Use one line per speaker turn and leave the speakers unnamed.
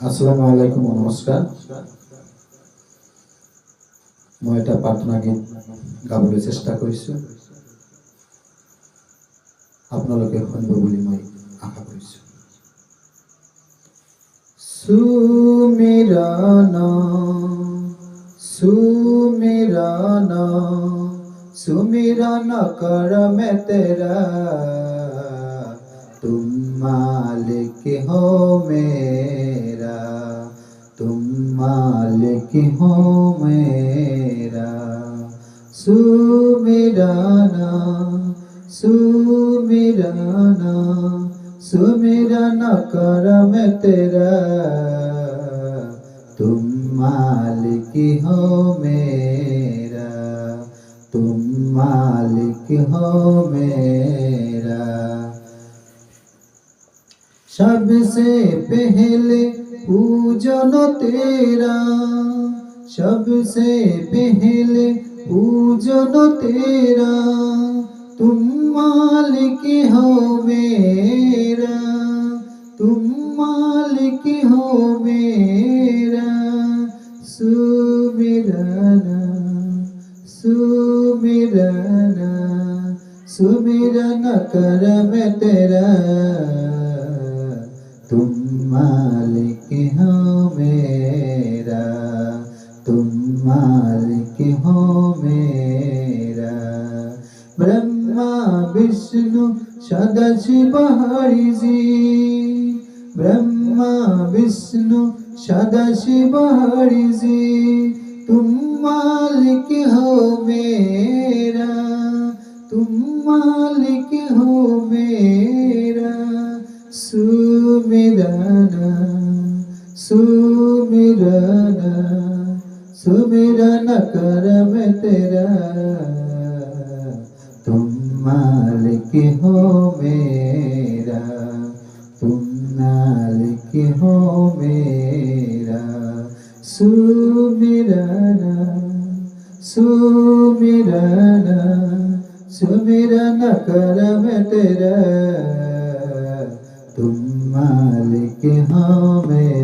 আসসালামু আলাইকুম নমস্কাৰ মই এটা প্ৰাৰ্থনা গীত গাবলৈ চেষ্টা কৰিছোঁ আপোনালোকে শুনিব বুলি মই আশা কৰিছোঁ सुमिरन कर मैं तेरा तुम मालिक हो मेरा तुम मालिक हो मेरा सुमिरना सुमिरना सुमिरन कर मैं तेरा तुम मालिक हो मेरा तुम मालिक हो मेरा सबसे पहले पूजन तेरा सबसे पहले पूजन तेरा तुम मालिक हो मेरा तुम मालिक हो मेरा सुमिरना सुमिरना सुमिरन कर मैं तेरा तुम मालिक हो मेरा तुम मालिक हो मेरा ब्रह्मा विष्णु सदाशिव हरि जी ब्रह्मा विष्णु सदाशिव हरि जी तुम मालिक हो मेरा तुम मालिक हो मेरा सुमिरना सुमिरना सुमिरन कर मैं तेरा तुम मालिक हो मेरा तुम मालिक हो मेरा सुमिरना सुमिरना सुमिरन कर मैं तेरा तुम मालिक हो मेरा।